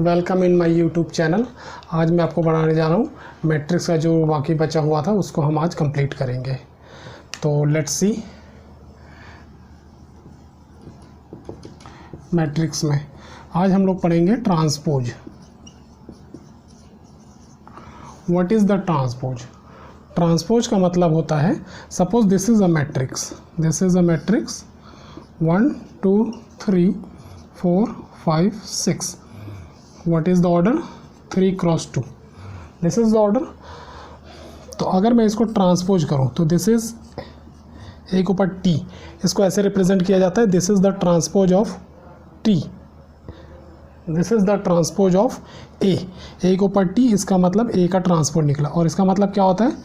Welcome in my YouTube channel. आज मैं आपको बनाने जा रहा हूँ मैट्रिक्स का जो बाकी बचा हुआ था उसको हम आज कंप्लीट करेंगे। तो लेट्स सी। मैट्रिक्स में आज हम लोग पढ़ेंगे transpose. What is the transpose? Transpose का मतलब होता है, suppose this is a matrix, 1 2 3 4 5 6। What is the order? 3 cross 2। This is the order. तो अगर मैं इसको ट्रांसपोज करूं तो दिस इज ए के ऊपर टी, इसको ऐसे रिप्रेजेंट किया जाता है, this is the transpose of T, this is the transpose of A के ऊपर टी। इसका मतलब ए का ट्रांसपोज निकला। और इसका मतलब क्या होता है,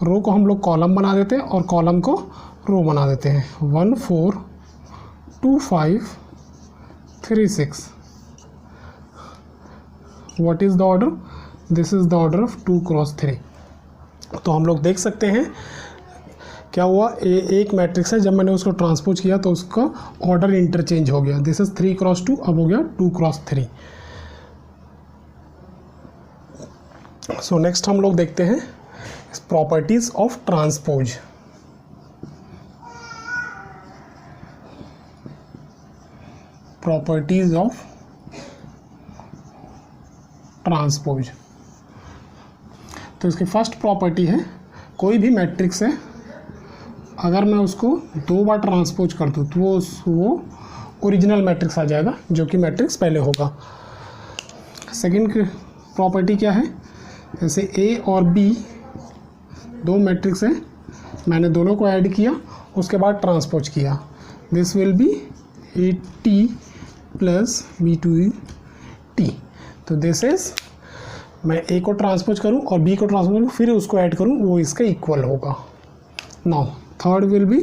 रो को हम लोग कॉलम बना देते हैं और कॉलम को रो बना देते हैं। 1 4 2 5 3 6। What is the order? This is the order of 2 cross 3। तो हम लोग देख सकते हैं क्या हुआ, एक मैट्रिक्स है, जब मैंने उसको ट्रांसपोज किया तो उसका ऑर्डर इंटरचेंज हो गया। दिस इज 3 क्रॉस 2, अब हो गया 2 क्रॉस 3। सो नेक्स्ट हम लोग देखते हैं properties of transpose. Properties of transpose. तो इसकी फर्स्ट प्रॉपर्टी है, कोई भी मैट्रिक्स है अगर मैं उसको 2 बार ट्रांसपोज कर दूँ तो वो ओरिजिनल मैट्रिक्स आ जाएगा, जो कि मैट्रिक्स पहले होगा। सेकंड प्रॉपर्टी क्या है, जैसे ए और बी 2 मैट्रिक्स है, मैंने दोनों को ऐड किया उसके बाद ट्रांसपोज किया, this will be A T plus B to T. तो दिस इज, मैं ए को ट्रांसपोज करूं और बी को ट्रांसपोज करूं फिर उसको ऐड करूं, वो इसका इक्वल होगा। Now third will be,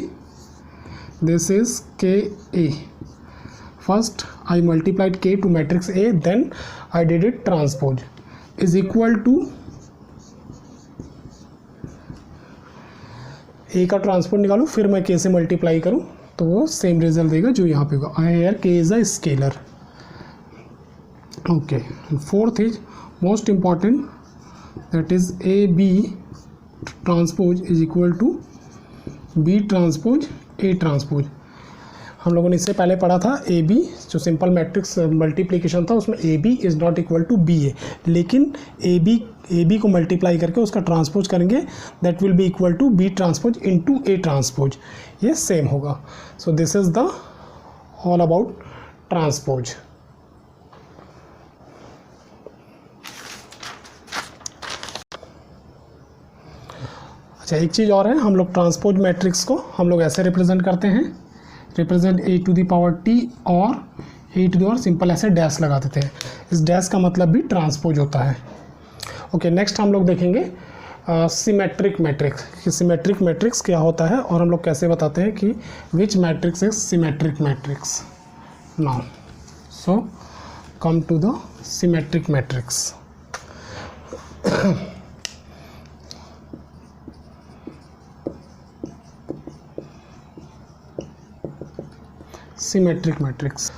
this is K A. First I multiplied K to matrix A, then I did it transpose, is equal to A का ट्रांसपोज निकालूं फिर मैं के से मल्टीप्लाई करूं तो वो सेम रिजल्ट देगा जो यहाँ पे होगा। आई हेयर के is a scalar. Okay, and fourth is most important, that is AB transpose is equal to B transpose A transpose। हम लोगों ने इससे पहले पढ़ा था AB, जो सिंपल मैट्रिक्स मल्टीप्लिकेशन था उसमें AB is not equal to BA, लेकिन AB को मल्टीप्लाई करके उसका ट्रांसपोज करेंगे, that will be equal to B transpose into A transpose, ये सेम होगा। So this is the all about transpose. अच्छा, एक चीज़ और है, हम लोग ट्रांसपोज मैट्रिक्स को हम लोग ऐसे रिप्रेजेंट करते हैं, represent A to the power T और A to the power simple ऐसे डैश लगा देते हैं। इस डैश का मतलब भी ट्रांसपोज होता है। ओके, नेक्स्ट हम लोग देखेंगे सिमेट्रिक मैट्रिक्स, कि सिमेट्रिक मैट्रिक्स क्या होता है और हम लोग कैसे बताते हैं कि which matrix is symmetric matrix. Now so come to the symmetric matrix. Symmetric matrix,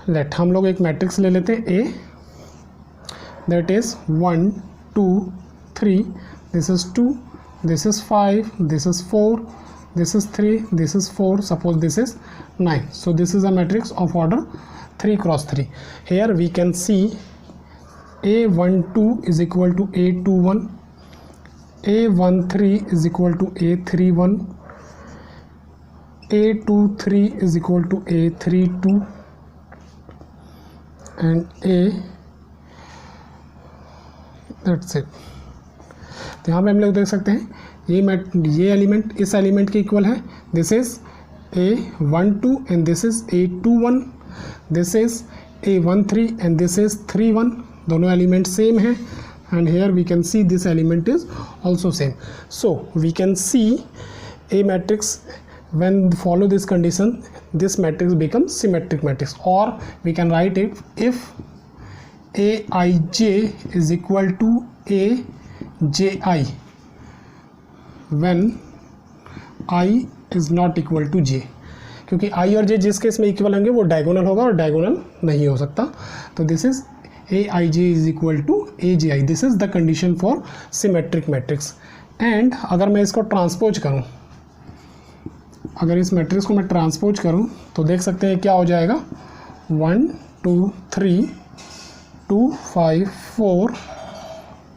let हम लोग एक मैट्रिक्स ले लेते हैं A, that is 1 2 3, this is 2, this is 5, this is 4, this is 3, this is 4, suppose this is 9। So this is a matrix of order 3 cross 3। Here we can see A12 is equal to A21, A13 is equal to A31, A23 is equal to A32 and that's it। तो यहाँ पे हम लोग देख सकते हैं ये element इस एलिमेंट के इक्वल है, this is A12 and this is A21, this is A13 and this is 31, दोनों एलिमेंट सेम है। And here we can see this element is also same. So we can see a matrix, when follow this condition, this matrix becomes symmetric matrix, or we can write it if Aij is equal to Aji when I is not equal to j, क्योंकि I और j जिस case में equal होंगे वो diagonal होगा और diagonal नहीं हो सकता। तो this is AIJ is equal to AJI. This is the condition for symmetric matrix. And अगर मैं इसको ट्रांसपोज करूं, अगर इस मैट्रिक्स को मैं ट्रांसपोज करूं तो देख सकते हैं क्या हो जाएगा. 1 2 3 2 5 4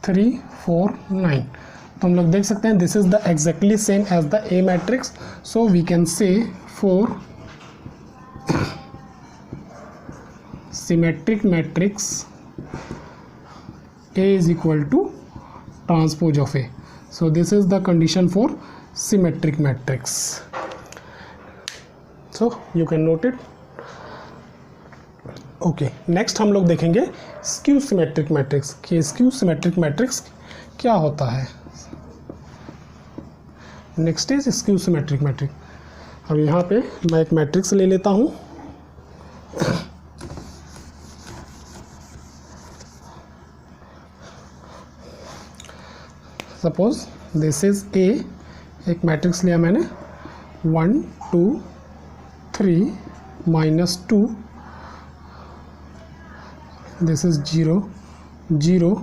3 4 9. तो हम लोग देख सकते हैं this is the exactly same as the A matrix. So we can say for symmetric matrix A is equal to transpose of A. So this is the condition for symmetric matrix. So you can note it. Okay, next हम लोग देखेंगे skew symmetric matrix. कि skew symmetric matrix क्या होता है. Next is skew symmetric matrix. अब यहाँ पे मैं एक मैट्रिक्स ले लेता हूँ. Suppose this is A. एक मैट्रिक्स लिया मैंने 1 2 3 -2. This is 0 0.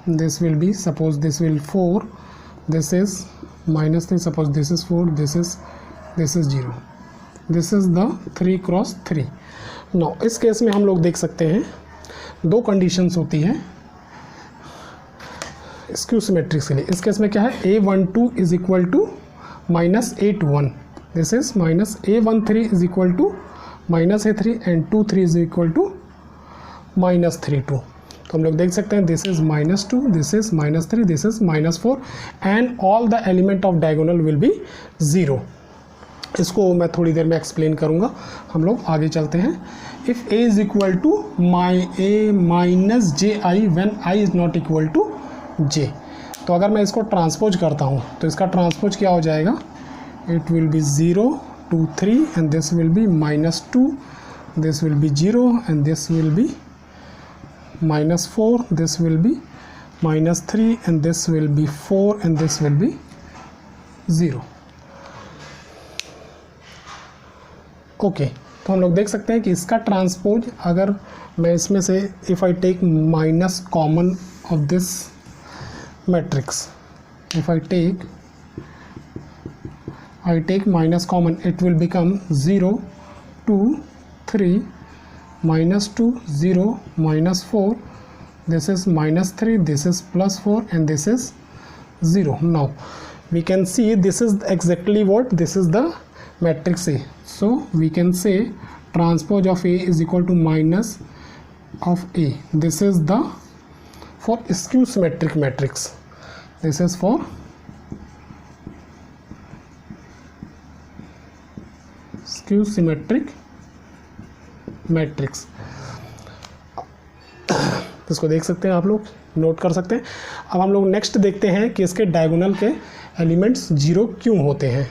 This will be suppose this will 4. This is -3. Suppose this is 4. This is 0. This is the 3 cross 3. No इस केस में हम लोग देख सकते हैं दो कंडीशंस होती हैं स्क्यू सिमेट्रिक्स के लिए. इस केस में क्या है, A12 is equal to -A21. This is -A13 is equal to -A3 and 23 is equal to -32. तो हम लोग देख सकते हैं this is -2, this is -3, this is -4 and all the element of diagonal will be 0. इसको मैं थोड़ी देर में एक्सप्लेन करूंगा. हम लोग आगे चलते हैं. If A is equal to -ji when I is not equal to J. तो अगर मैं इसको ट्रांसपोज करता हूँ तो इसका ट्रांसपोज क्या हो जाएगा. It will be 0 2 3 and this will B -2. This will be 0 and this will B -4. This will B -3 and this will B 4 and this will be 0. Okay, तो हम लोग देख सकते हैं कि इसका ट्रांसपोज अगर मैं इसमें से if I take minus common of this matrix, if I take minus common, it will become 0 2 3 -2 0 -4. This is -3, this is +4 and this is 0. Now we can see this is exactly what this is the matrix A. So we can say transpose of A is equal to minus of A. This is the for skew symmetric matrix. This is for skew symmetric matrix. इसको देख सकते हैं आप लोग, note कर सकते हैं. अब हम लोग नेक्स्ट देखते हैं कि इसके डायगोनल के एलिमेंट्स 0 क्यों होते हैं.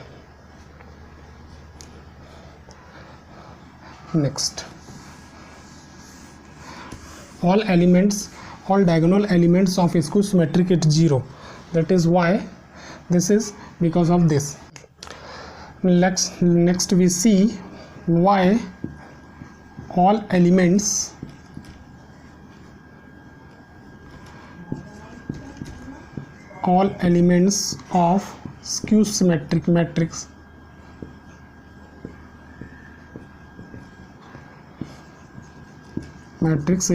Next, all diagonal elements of skew symmetric is 0. That is why this is because of this. Next we see why all elements of skew symmetric matrix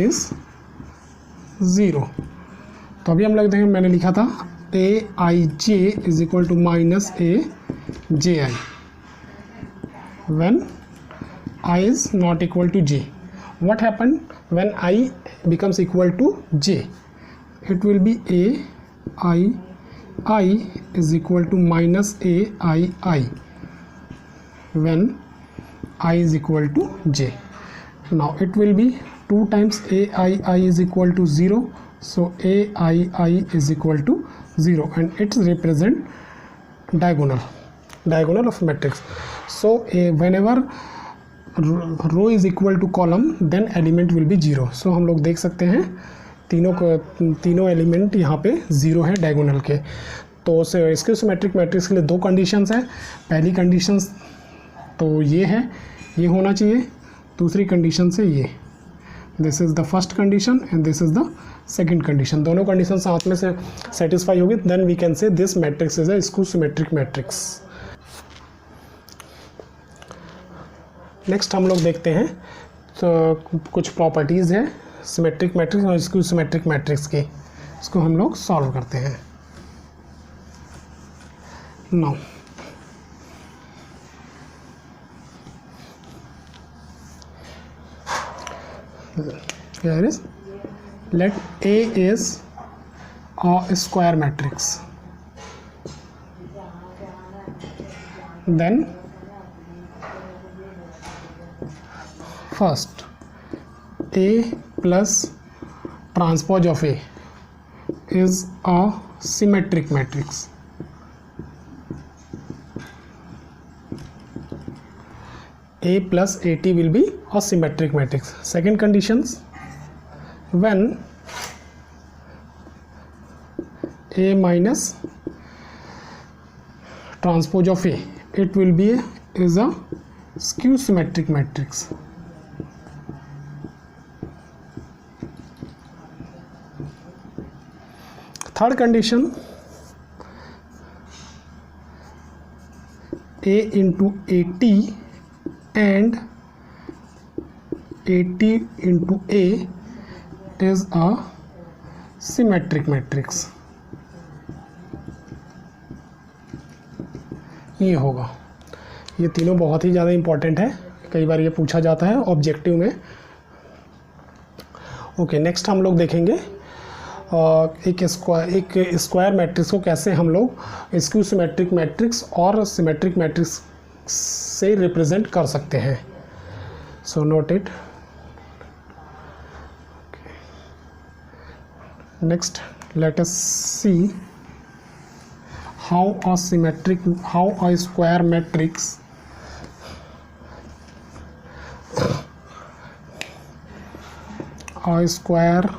is 0. तो अभी हम लोग देखें, मैंने लिखा था AIJ is equal to -AJI when I is not equal to J. What happened when I becomes equal to J? It will be AI is equal to -AII when I is equal to J. Now it will be 2 times AII is equal to 0. So AII is equal to 0 and it represent diagonal of matrix. So whenever row is equal to column then element will be 0. So हम लोग देख सकते हैं तीनों element यहाँ पे 0 है diagonal के. तो स्क्यू सिमेट्रिक मैट्रिक्स के लिए 2 कंडीशंस हैं. पहली कंडीशंस तो ये है, ये होना चाहिए. दूसरी कंडीशन से ये this is the first condition and this is the second condition, दोनों कंडीशन साथ में से सेटिस्फाई होगी, then we can say this matrix is a skew symmetric matrix. Next हम लोग देखते हैं तो कुछ प्रॉपर्टीज़ है सिमेट्रिक मैट्रिक्स और स्क्यू सिमेट्रिक मैट्रिक्स की, इसको हम लोग सॉल्व करते हैं। Now here is let A is a square matrix, then first A plus transpose of A is a symmetric matrix. A plus AT will be a symmetric matrix. Second conditions, when A minus transpose of A, it will be is a skew symmetric matrix. Third condition, A into AT and AT into A is a symmetric matrix. ये होगा, ये तीनों बहुत ही ज़्यादा important है, कई बार ये पूछा जाता है ऑब्जेक्टिव में। ओके, नेक्स्ट हम लोग देखेंगे एक स्क्वायर मैट्रिक्स को कैसे हम लोग स्क्यू सिमेट्रिक मैट्रिक्स और सिमेट्रिक मैट्रिक्स से रिप्रेजेंट कर सकते हैं। So note it. Next let us see how a square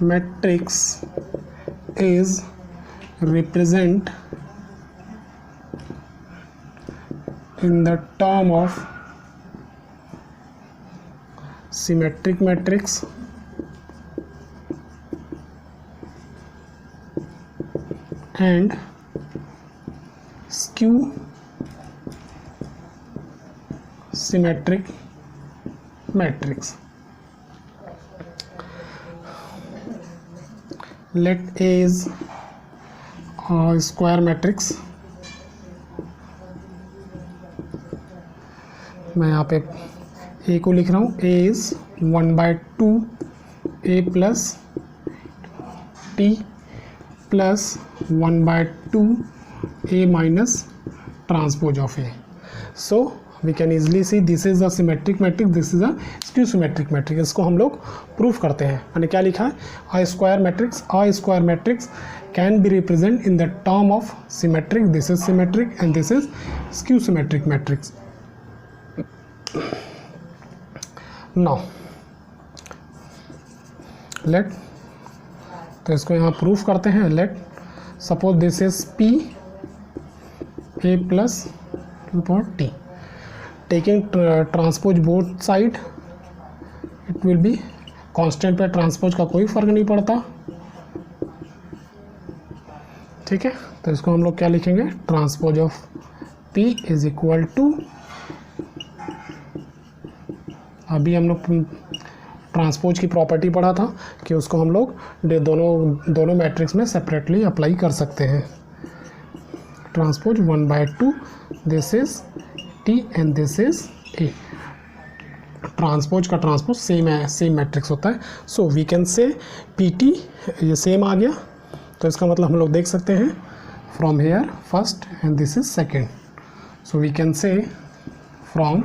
matrix is represent in the term of symmetric matrix and skew symmetric matrix. Let A is a square matrix. मैं यहाँ पे A को लिख रहा हूँ, A is 1/2 A plus T plus 1/2 A minus transpose of A. So we can easily see this is a symmetric matrix, this is a skew symmetric matrix. इसको हम लोग प्रूफ करते हैं। मैंने क्या लिखा है, a square matrix can be represented in the term of symmetric, this is symmetric and this is skew symmetric matrix. Now let, तो इसको यहाँ प्रूफ करते हैं। Let suppose this is P A plus T, taking transpose both side, it will be constant पे transpose का कोई फर्क नहीं पड़ता, ठीक है। तो इसको हम लोग क्या लिखेंगे, transpose of P is equal to, अभी हम लोग ट्रांसपोज की प्रॉपर्टी पढ़ा था कि उसको हम लोग दोनों मैट्रिक्स में सेपरेटली अप्लाई कर सकते हैं। Transpose 1/2, this is T and this is A। Transpose का ट्रांसपोज सेम मैट्रिक्स होता है। So we can say PT, ये सेम आ गया, तो इसका मतलब हम लोग देख सकते हैं from here first and this is second. So we can say from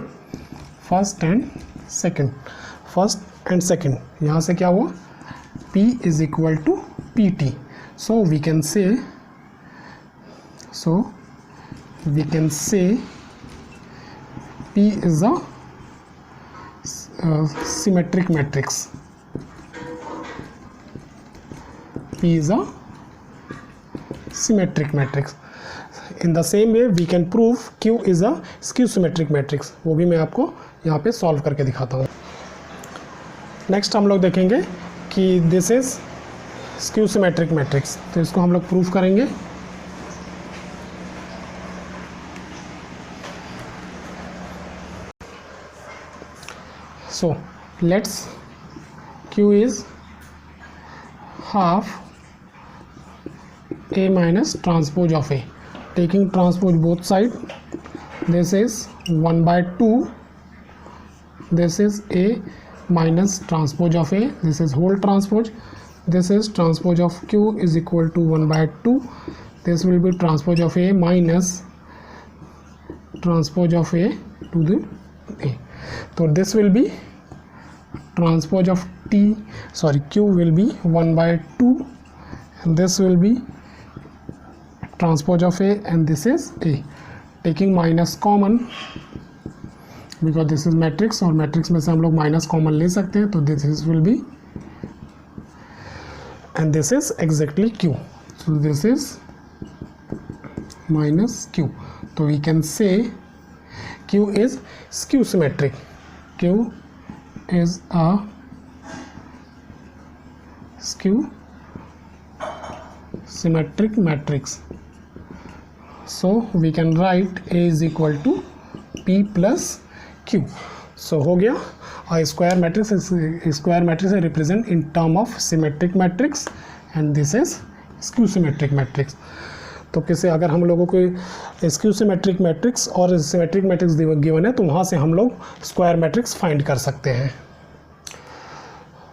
first and second, first and second, यहाँ से क्या हुआ, P is equal to PT. So we can say P is a symmetric matrix. P is a symmetric matrix. In the same way we can prove Q is a skew symmetric matrix. वो भी मैं आपको यहाँ पे solve करके दिखाता हूँ। Next हम लोग देखेंगे कि this is skew symmetric matrix, तो इसको हम लोग प्रूफ करेंगे। So let's Q is half A minus transpose of A. Taking transpose both side, this is 1/2. This is A minus transpose of A. This is whole transpose. This is transpose of Q is equal to 1/2. This will be transpose of A minus transpose of A to the A. So this will be transpose of Q will be 1/2, and this will be transpose of A, and this is A. Taking minus common because this is matrix, और matrix में से हम लोग minus common ले सकते हैं, तो this will be, and this is exactly Q. So this is minus Q. So we can say Q is skew symmetric. Q is a skew symmetric matrix. So we can write A is equal to P plus Q. So हो गया, a square matrix is represent in term of symmetric matrix, and this is skew symmetric matrix. तो कैसे अगर हम लोगों को skew symmetric matrix और symmetric matrix given है, तो वहाँ से हम लोग स्क्वायर मैट्रिक्स फाइंड कर सकते हैं।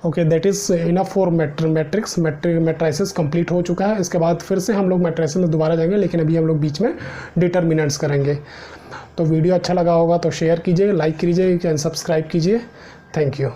Okay, that is enough for matrices complete हो चुका है। इसके बाद फिर से हम लोग मैट्रिसेस में दोबारा जाएंगे, लेकिन अभी हम लोग बीच में डिटर्मिनेंट्स करेंगे। तो वीडियो अच्छा लगा होगा तो शेयर कीजिए, लाइक कीजिए, सब्सक्राइब कीजिए। Thank you.